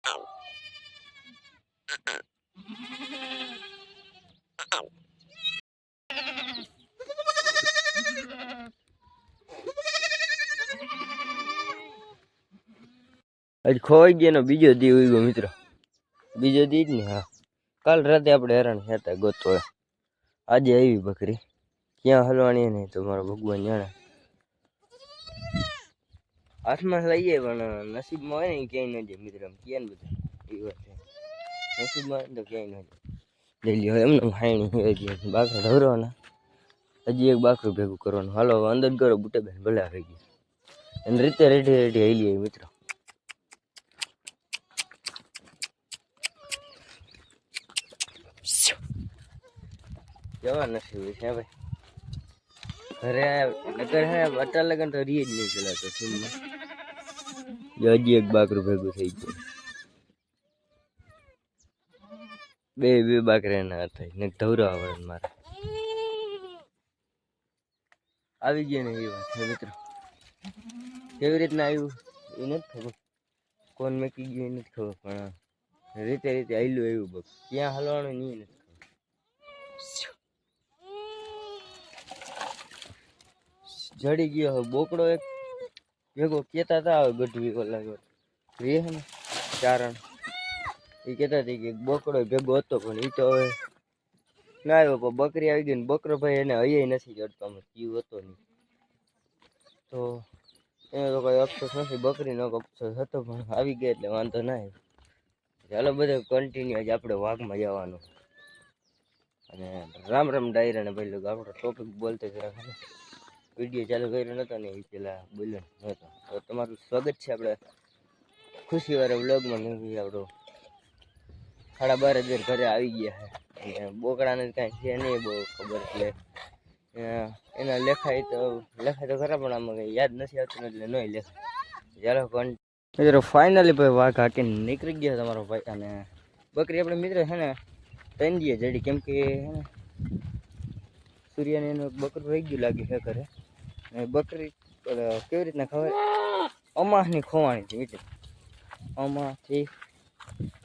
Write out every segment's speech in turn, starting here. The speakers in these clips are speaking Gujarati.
આજ ખોવાઈ ગયો બીજો દી ઉઈ ગયો મિત્રો, બીજો દી જ ને. હા, કાલ રાતે આપણે હેરાન થયા ગોતો, આજે આવી બકરી. ક્યાં હલવાની નહીં તો મારો ભગવાન જાણે. હાથમાં લઈએ પણ નસીબમાં હોય ને ક્યાંય ન જાય મિત્રો, ક્યાં ને બધું એ વાત છે. નસીબમાં તો ક્યાંય ન જાય. લઈ લ્યો એમને હાઈણી બાકરા ઢવરવાના, હજી એક બાકરું ભેગું કરવાનું. હાલો અંદર કરો બુટે બેન ભલે આવી ગઈ અને રીતે રેડી રેડી આવી લઈએ મિત્રો. કેવા નસીબ છે ભાઈ, ઘરે નગર હે અટાર લગન તો રીએ જ નહીં પેલા તો સીમમાં. હજી એક બાકરું ભેગું થઈ ગયું, બે બાકરા ના થાય ને ધવરા આવડે મારે આવી ગયા ને એ વાત છે મિત્રો. કેવી રીતના આવ્યું એ નથી ખબર, કોણ મેકી ગયું એ નથી ખબર, પણ રીતે રીતે આવેલું એવું બસ ક્યાં હલવાનું નહીં નથી ખબર. જડી ગયો બોકડો એક ભેગો કેતા હતા ગઢવી ઓલા રે ને ચારણ, એ કહેતા હતી કે બોકડો ભેગો હતો પણ એ તો હવે ના આવ્યો. પણ બકરી આવી ગઈ ને બકરો ભાઈ એને હૈયે નથી ચડતો, અમે જીવ હતો નહીં તો એને તો કઈ અફસોસ નથી, બકરીનો અફસોસ હતો પણ આવી ગયા એટલે વાંધો ના આવ્યો. ચાલો બધે કન્ટિન્યુ આજે આપણે વાઘમાં જવાનું. અને રામ રામ ડાયરા ને ભાઈ લોકો આપણો ટોપિક બોલતે જરા વિડીયો ચાલુ કર્યો નતો ને એ પેલા બોલ્યો નતો. તો તમારું સ્વાગત છે આપણે ખુશી વાળા વ્લોગમાં. નહીં આપણો 12:30 ઘરે આવી ગયા છે. બોકડાને કાંઈ છે નહીં બહુ ખબર, એટલે એના લેખાય તો ખરા પણ આમાં કંઈ યાદ નથી આવતું એટલે નહીં લેખાય. ચાલો મિત્રો ફાઇનલી ભાઈ વાઘ હાકીને નીકળી ગયા તમારો ભાઈ. અને બકરી આપણે મિત્ર છે ને તંદીએ જડી, કેમ કે હે ને સૂર્યને એનું બકરું રહી ગયું લાગે છે ઘરે. અને બકરી કેવી રીતના ખબર, અમાસની ખોવાણી છે મિત્રો. આમાંથી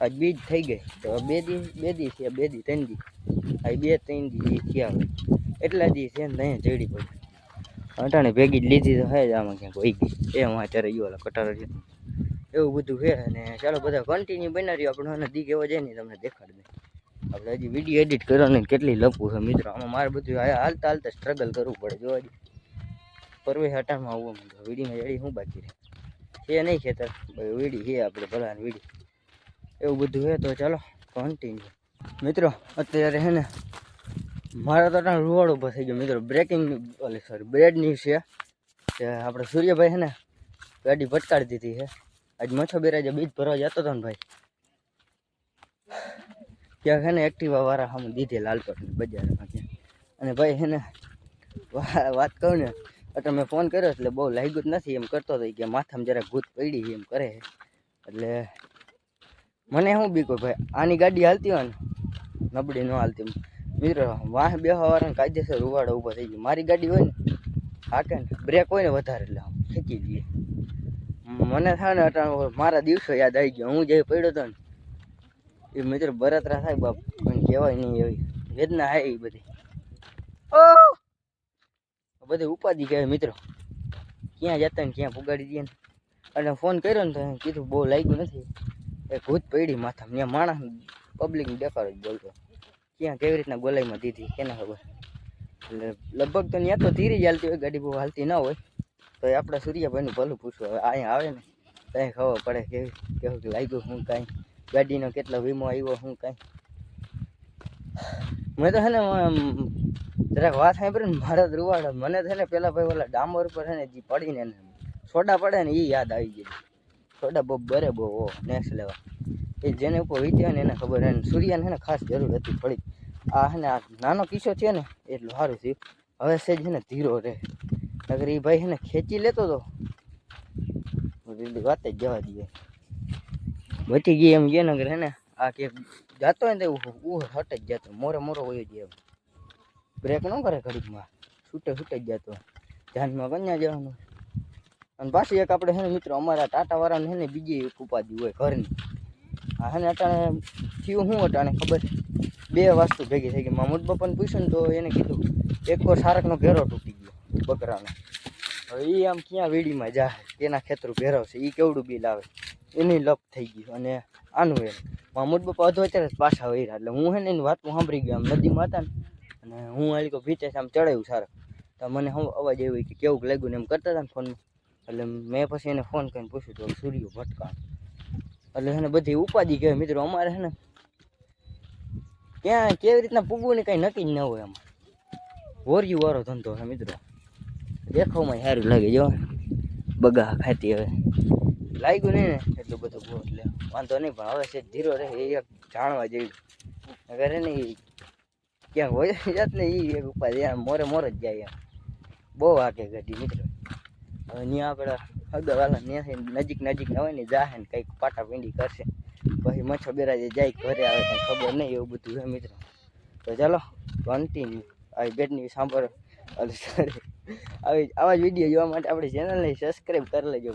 આજ બીજ થઈ ગઈ તો બે દી છે, 2 દી 3 દી, આ 2-3 દી થયા હોય એટલા દી છે ને અહીંયા જડી પડી. અટાણે ભેગી જ લીધી તો હે જ આમાં ક્યાંક વહી ગઈ એ હું અત્યારે ગયો કટારો છે એવું બધું છે. અને ચાલો બધા કન્ટિન્યુ બના રહ્યો આપણો, અને દી કેવો જાય ને તમને દેખાડ દે. આપણે હજી વિડીયો એડિટ કરવાની કેટલી લપું છે મિત્રો. આમાં મારે બધું હાલતા હાલતા સ્ટ્રગલ કરવું પડે. જોવા જઈએ પરવે હટામાં આવવું વિડીયોમાં એડી શું બાકી રહે છે નહીં ખેતર વીડી છે આપણે ભલાની વીડી એવું બધું છે. તો ચાલો કન્ટિન્યુ મિત્રો. અત્યારે છે ને મારા તો રૂવાડ ઊભો થઈ ગયો મિત્રો. બ્રેકિંગ સોરી બ્રેડ ન્યૂઝ છે કે આપણે સૂર્યભાઈ છે ને ગાડી ભટકાડી દીધી છે. આજ મચ્છો બેરાજે બીજ ભરવા જતો હતો ને ભાઈ, ત્યાં છે ને એક્ટિવા વાળા સામે દીધે લાલપટની બજારમાં ત્યાં. અને ભાઈ છે ને વાત કહું ને એટલે મેં ફોન કર્યો એટલે બહુ લાગ્યું જ નથી એમ કરતો હતો કે માથામાં જરાક ભૂત પડી એમ કરે. એટલે મને શું બીક હોય ભાઈ, આની ગાડી હાલતી હોય ને નબળી ન હાલતી મિત્રો, વાહ બેહવાવાળાને કાયદેસર રૂવાડો ઊભો થઈ ગયો. મારી ગાડી હોય ને હાકે ને બ્રેક હોય ને વધારે એટલે આમ ખેંચી દઈએ. મને થાય ને અટાણ મારા દિવસો યાદ આવી ગયો. હું જે પડ્યો હતો ને એ મિત્રો બળતરા થાય બાપ, પણ કહેવાય નહીં એવી વેદના થાય એ બધી બધી ઉપાધિ કહેવાય મિત્રો. ક્યાં જતા ને ક્યાં પુગાડી દે ને. અને ફોન કર્યો ને તો કીધું બહુ લાગ્યું નથી, એક ભૂત પડી માથામાં. ત્યાં માણસ પબ્લિકને દેખાડો જ બોલતો, ક્યાં કેવી રીતના ગોલાઈમાં દીધી કેને ખબર. એટલે લગભગ તો ત્યાં તો ધીરે જ હાલતી હોય ગાડી, બહુ હાલતી ના હોય. તો એ આપણા સૂર્યભાઈનું ભલું પૂછવું. હવે અહીંયા આવે ને ત્યાં ખબર પડે કેવું કે લાગ્યું શું કાંઈ, ગાડીનો કેટલો વીમો આવ્યો શું કાંઈ. મેં તો છે ને જરાક વાત સાંભળી ને મારા રૂવાડા મને છે ને પેલા ભાઈ ઓલા ડામર ઉપર છે ને જે પડીને એને સોડા પડે ને એ યાદ આવી ગઈ. સોડા બહુ બરે બહુ નેક્સ્ટ લેવા એ જેને ઉપર વીત્યા ને એને ખબર. એને સૂર્યને છે ને ખાસ જરૂર હતી થોડીક. આ છે ને આ નાનો કિસ્સો છે ને એટલું સારું થયું. હવે સેજ છે ને ધીરો રહે, અગર એ ભાઈ છે ને ખેંચી લેતો તો વાત જ જવા દઈએ બચી ગઈ એમ ગયા. નગર હે ને આ કે જાતો હોય ને તો હટ જ જતો, મોરો હોય જ એમ બ્રેક ન કરે ઘડીકમાં, છૂટે જ જતો. ધ્યાનમાં કન્યા જવાનું. અને પાછી એક આપણે છે ને મિત્રો અમારા ટાટા વાળાને છે ને બીજી એક ઉપાધિ હોય ઘરની, હા ને અટાણે થયું શું અટાણે ખબર બે વસ્તુ ભેગી થઈ ગઈ. મામૂદ બાપાને પૂછ્યું ને તો એને કીધું એક વાર સારકનો ઘેરો તૂટી ગયો બકરાનો. હવે એ આમ ક્યાં વીડીમાં જાય એના ખેતરું ભેરવશે એ કેવડું બિલ આવે એની લપ થઈ ગયું. અને આનું એમ મામૂદ બાપા અધો અત્યારે પાછા વળ્યા એટલે હું હે ને એની વાત સાંભળી ગયો. આમ નદીમાં હતા ને અને હું આલી કો ભીતે આમ ચડાવ્યું સારક તો મને અવાજ આવ્યો કે કેવું લાગ્યું ને એમ કરતા હતા ને ફોનમાં. એટલે મેં પછી એને ફોન કરીને પૂછ્યું તો સૂર્યો ભટકા એટલે એને બધી ઉપાધિ કહેવાય મિત્રો. અમારે છે ને ક્યાં કેવી રીતના પૂગવું ને કંઈ નક્કી જ ન હોય. આમાં વોરિયું વાળો ધંધો છે મિત્રો. દેખાવમાં સારું લાગે જો બગા ખાતી હવે લાગ્યું નહીં ને એટલું બધું બહુ એટલે વાંધો નહીં. પણ હવે છે ધીરો રહે એ એક જાણવા જેવું અગર ને એ ક્યાંક હોય જાત ને એ એક ઉપાધિ મોરે મોર જ જાય એમ બહુ આગે ગાડી મિત્રો. હવે ત્યાં આપણે હગવાલા ત્યાંથી નજીક ના હોય ને જાહે ને કંઈક પાટા પીંડી કરશે પછી મચ્છો બેરાજે જાય ઘરે આવે કંઈ ખબર નહીં એવું બધું છે મિત્રો. તો ચાલો કન્ટિન્યુ આવી બેટની સાંભળ આવા જ વિડીયો જોવા માટે આપણી ચેનલને સબસ્ક્રાઈબ કરી લેજો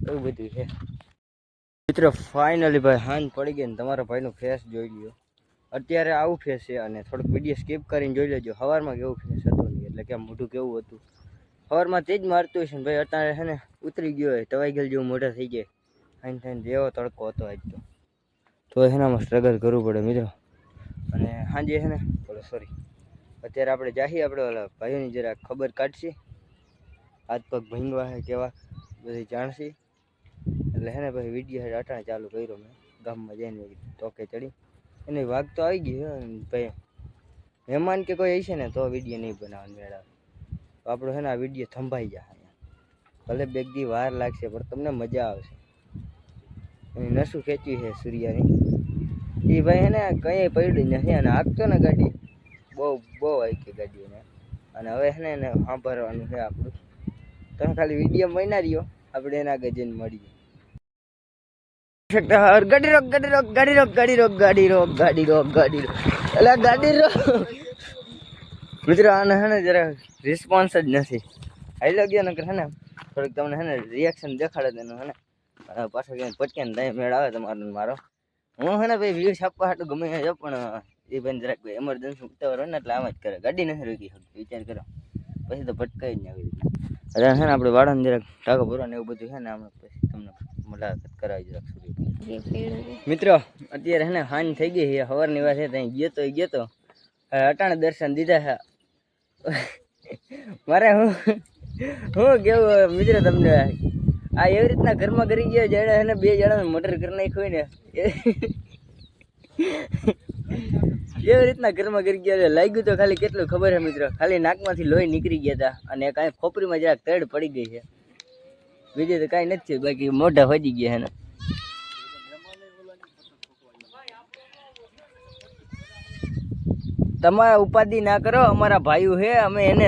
એવું બધું છે મિત્રો. ફાઇનલી ભાઈ હાંજ પડી ગઈ ને તમારા ભાઈનું ફેસ જોઈ લ્યો. અત્યારે આવું ફેસ છે અને થોડુંક વિડીયો સ્કીપ કરીને જોઈ લેજો. સવારમાં કેવું ફેસ હતું નહીં એટલે કે મોઢું કેવું હતું સવારમાં તે જ મારતું હશે ને ભાઈ. અત્યારે છે ને ઉતરી ગયો હોય તવાઈ ગયેલ જેવું મોઢા થઈ જાય. ખાઈને ખાઈને જેવો તડકો હતો આજ તો એનામાં સ્ટ્રગલ કરવું પડે મિત્રો. અને સાંજે છે ને સોરી અત્યારે આપણે જાહી આપણે ઓલા ભાઈઓની જરા ખબર કાઢશી હાથ પગ ભીંગવા છે કેવા બધી જાણશી. એટલે હે ને ભાઈ વિડીયો અટાણે ચાલુ કર્યો મેં ગામમાં જઈને ટોકે ચડી એને વાઘ તો આવી ગયો ભાઈ. મહેમાન કે કોઈ હશે ને તો વિડીયો નહીં બનાવવાનું મેળા તો આપણો છે ને આ વિડીયો થંભાઈ જાય. ભલે બેગ દી વાર લાગશે પણ તમને મજા આવશે. એની નસું ખેંચી છે સૂર્યાની એ ભાઈ હે ને કંઈ પડ્યું નથી અને હાંકતો ને ગાડી બહુ હાંકી ગાડીને. અને હવે છે ને એને સાંભળવાનું છે આપણું. તમે ખાલી વિડીયો મહિના રહ્યો આપણે એના આગળ જઈને મળીએ. ગાડી રોક ગાડી રોક ગાડી રોક ગાડી રોક ગાડી રોક ગાડી રોક ગાડી રોક એટલે ગાડી રોક મિત્રો. આને છે ને જરા રિસ્પોન્સ જ નથી. હાઈ ગયો ને હે ને થોડીક તમને હે ને રિએક્શન દેખાડે તેનું હે ને પાછો ક્યાંય પટક્યાને દહીં મેળ આવે તમારો મારો. હું હે ને ભાઈ વ્યૂ છાપવા હાટું ગમે જો પણ એ ભાઈ જરાક એમરજન્સી ઉતાવળ હોય ને એટલે આમ જ કરે. ગાડી નથી રોકી શકતી વિચાર કરો પછી તો ભટકાઈ જ ને આવી રીતના. એટલે છે ને આપણે વાળાને જરાક ટાંકો ભરવાનું એવું બધું છે ને આમ પછી તમને મુલાકાત કરાવી જરાક સુધી. મિત્રો અત્યારે હે ને હાંજ થઈ ગઈ છે સવારની વાત છે ત્યાં ગયો તો અટાણે દર્શન દીધા છે મારે હું કેવું મિત્રો તમને આ એવી રીતના ઘરમાં કરી ગયા જણે એને બે જણા મોટર કરી નાખ્યું ને એવી રીતના ઘરમાં કરી ગયા. લાગ્યું તો ખાલી કેટલું ખબર છે મિત્રો ખાલી નાકમાંથી લોહી નીકળી ગયા હતા અને કાંઈ ખોપરીમાં જરાક તડ પડી ગઈ છે. બીજું તો કાંઈ નથી બાકી મોઢા વજી ગયા છે ને. તમારા ઉપાધિ ના કરો અમારા ભાઈઓ છે અમે એને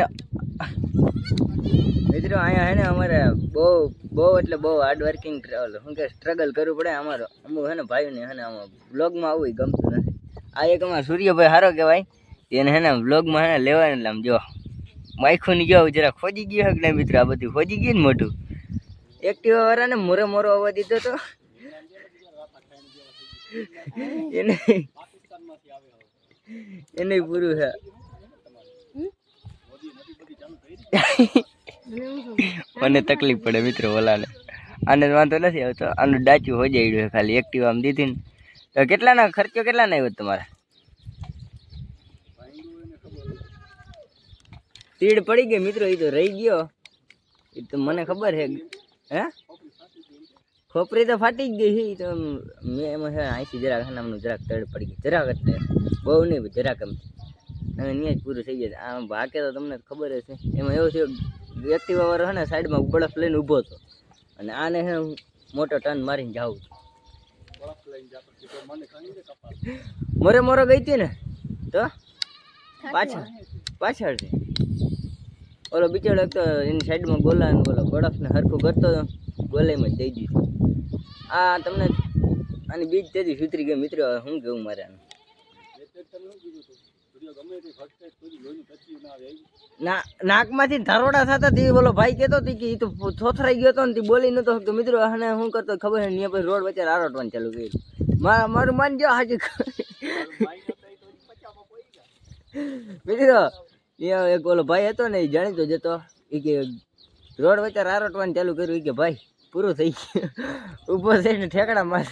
મિત્રો અહીંયા હે ને અમારે બહુ એટલે બહુ હાર્ડ વર્કિંગ શું કે સ્ટ્રગલ કરવું પડે અમારો. અમુક હે ને ભાઈઓને હે ને આમાં બ્લોગમાં આવું ગમતું નથી. આ એક અમારા સૂર્યભાઈ સારો કહેવાય એને હે ને બ્લોગમાં હે ને લેવાય એટલે આમ જો માઇખોની જો જરા ખોજી ગયો કે નહીં મિત્રો. આ બધું ખોજી ગયું ને મોટું એક્ટિવા વાળાને મોરો આવવા દીધો તો એને પૂરું છે. મને તકલીફ પડે મિત્રો ઓલાને. આને વાંધો નથી આવતો આનું ડાચું હો જાય ખાલી એક્ટિવા આમ દીધી ને તો કેટલાના ખર્ચો કેટલાના આવ્યો તમારે? તીડ પડી ગઈ મિત્રો એ તો રહી ગયો એ તો મને ખબર છે. હે ખોપરી તો ફાટી જ ગઈ છે તો મેં એમાં છે આઈસી જરાક નામનું જરાક તડ પડી ગઈ જરાક એટલે બહુ નહીં જરાક એમ અને ત્યાં જ પૂરું થઈ જાય. આમ ભાગે તો તમને ખબર હશે. એમાં એવું છે એક્ટિવા વાળો છે ને સાઈડમાં બળફ લઈને ઊભો હતો અને આને છે મોટો ટર્ન મારીને જાવું મોરો ગઈ હતી ને તો પાછળથી ઓલો બિચારો એક તો એની સાઈડમાં ગોલા બોલો બળફને હરખું કરતો ગોલાઈમાં જ દઈ દીધું. આ તમને આની બીજ તેથી સુધરી ગઈ મિત્રો. શું કેવું મારે નાકમાંથી ધરોડા થતા તે બોલો ભાઈ કહેતો હતી કે ઈ તો થોથરાઈ ગયો હતો ને તે બોલી નતો શકતો. મિત્રો અને હું કરતો ખબર છે ને પછી રોડ વચ્ચે રારોટવાનું ચાલુ કર્યું. મારું માનજો હાજી મિત્રો એક બોલો ભાઈ હતો ને એ જાણીતો જતો એ કે રોડ વચ્ચે રારોટવાનું ચાલુ કર્યું કે ભાઈ પૂરું થઈ ગયું. ઊભો થઈને ઠેકડા માર.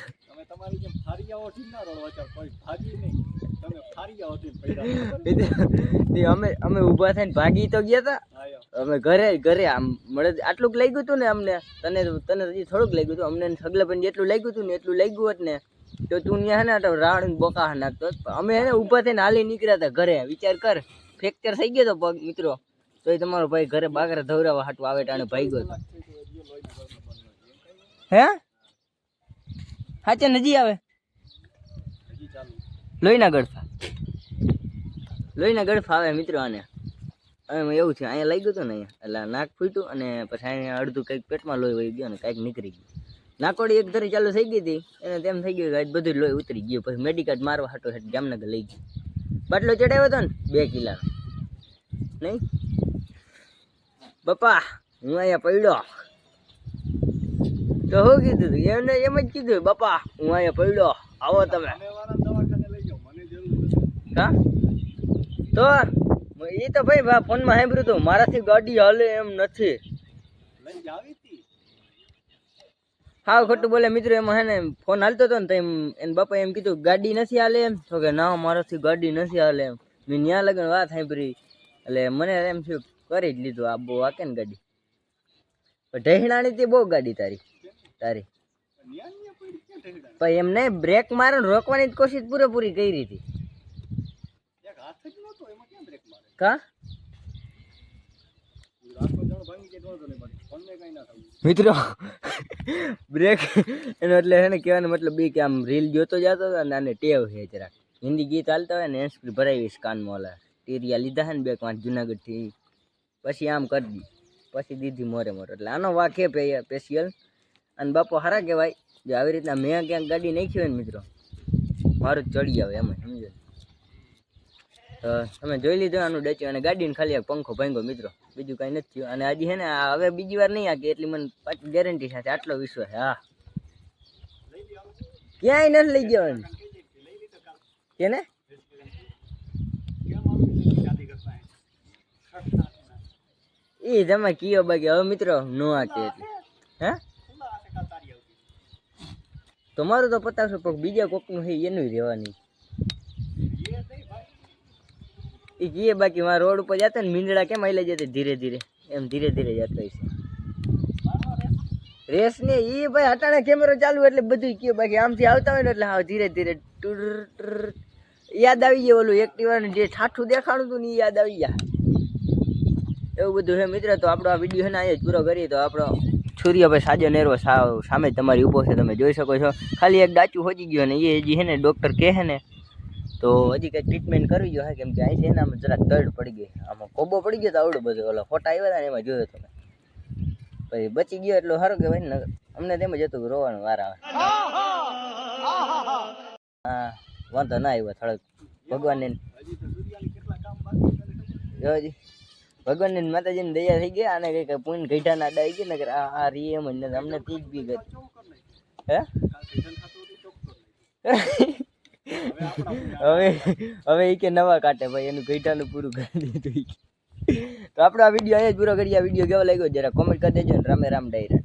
અમે ઊભા થઈને ભાગી તો ગયા હતા. અમે ઘરે આમ મળે આટલું લાગ્યું હતું ને અમને. તને હજી થોડુંક લાગ્યું હતું અમને સગલે પણ જેટલું લાગ્યું હતું ને એટલું લાગ્યું હોત ને તો તું ત્યાં હે ને રાવણ બોકા નાખતો. અમે હે ને ઊભા થઈને હાલી નીકળ્યા હતા ઘરે. વિચાર કર ફ્રેક્ચર થઈ ગયો હતો પગ મિત્રો. તો એ તમારો ભાઈ ઘરે બાગરા ધવરાવા હાટું આવે ટાણે ભાઈ ગયો. હે હાચે નજી આવે લોહીના ગળફા આવે મિત્રો. આને હવે એવું છે અહીંયા લઈ ગયું હતું ને અહીંયા એટલે નાક ફૂટ્યું અને પછી અહીંયા અડધું કંઈક પેટમાં લોહી વહી ગયો ને કંઈક નીકળી ગયું. નાકોડી એક ધરી ચાલુ થઈ ગઈ હતી એને તેમ થઈ ગયું કે બધું લોહી ઉતરી ગયું. પછી મેડિકલ મારવા હાટો જામનગર લઈ ગયું. બાટલો ચડાવ્યો હતો ને 2 કિલોનો નહીં બાપા હું અહીંયા પડ્યો તો શું કીધું હતું એમને એમ જ કીધું બાપા હું અહીંયા પડ્યો આવો તમે. હા તો એ તો ભાઈ ફોનમાં સાંભળ્યું હતું મારાથી ગાડી હાલે એમ નથી. હા ખોટું બોલે મિત્રો. એમાં હે ને ફોન હાલતો હતો ને તો એને બાપા એમ કીધું ગાડી નથી હાલે એમ. તો કે ના મારાથી ગાડી નથી હાલે એમ. મેં ત્યાં લગન વાત સાંભળી એટલે મને એમ થયું કરી જ લીધું આ બહુ આકે ને ગાડી. ઢહેણાની તે બહુ ગાડી તારી પણ એમ નહીં બ્રેક મારે રોકવાની કોશિશ પૂરેપૂરી કરી હતી. કા મિત્રો બ્રેક એનો એટલે છે ને કહેવાનો મતલબ બી કે આમ રીલ જોતો જતો હતો ને આને ટેવ છે જરાક. હિન્દી ગીત હાલતા હોય ને હેન્ડસ્ફ્રી ભરાવીશ કાનમાં ઓલા ટીરિયા લીધા છે ને 2-5 જુનાગઢથી પછી આમ કરી દી પછી દીધી મોરે એટલે આનો વાક છે સ્પેશિયલ. અને બાપો હારા કહેવાય જો આવી રીતના મેં ક્યાંક ગાડી નાખી હોય ને મિત્રો મારું જ ચડી આવે એમ સમજો. તો તમે જોઈ લીધું આનું ડેચ્યું અને ગાડીને ખાલી એક પંખો ભાંગ્યો મિત્રો બીજું કાંઈ નથી થયું. અને હજી છે ને હવે બીજી વાર નહીં આકે એટલી મને પાછી ગેરંટી સાથે આટલો વિશ્વાસ. હા ક્યાંય નથી લઈ જવાનું કે ને એ તમે કયો બાકી હવે મિત્રો નો આકે એટલે હે તમારું તો 50 પગ બીજા કોકનું છે એનું રહેવાની. એ કીએ બાકી મારા રોડ ઉપર જતા ને મીંડળા કેમ આવી જતા ધીરે ધીરે એમ ધીરે ધીરે જતો હશે રેસ ને એ ભાઈ હટાણે કેમેરો ચાલુ એટલે બધું કયો બાકી આમથી આવતા હોય ને એટલે હા ધીરે ધીરે યાદ આવી જાય ઓલું એક્ટિવાનું જે ઠાઠું દેખાડું હતું ને એ યાદ આવી જાય એવું બધું છે મિત્ર. તો આપણો આ વિડીયો છે ને અહીંયા જ પૂરો કરીએ. તો આપણો સૂર્યભાઈ સાજો નેરવો સામે તમારી ઊભો છે તમે જોઈ શકો છો. ખાલી એક ડાચું હોજી ગયો ને એ હજી છે ને ડૉક્ટર કહે છે ને તો હજી કંઈક ટ્રીટમેન્ટ કરવી જોઈએ કેમ કે અહીં છે ને આમાં જરાક દર્દ પડી ગઈ આમાં કોબો પડી ગયો તો આવડું બધું ઓલા ફોટા આવ્યા હતા ને એમાં જોયો તમે પછી બચી ગયો એટલો સારું કહેવાય ને. અમને તેમ જ હતું રોવાનું વાર આવે. હા વાંધો ના આવ્યો થોડોક ભગવાનને જોજી ભગવાનની માતાજીની દયા થઈ ગયા. અને કંઈક પૂન ગઈઢાના અડા આવી ગયા ને આ રી એમ જ અમને તીજ બી ગઈ હે હવે એ કે નવા કાઢે ભાઈ એનું ગઈઢાનું પૂરું કરી દીધું. તો આપણો આ વિડીયો અહીંયા જ પૂરો કરીએ. આ વિડીયો કેવો લાગ્યો જરા કોમેન્ટ કરી દેજો ને. રામે રામ ડાયરા.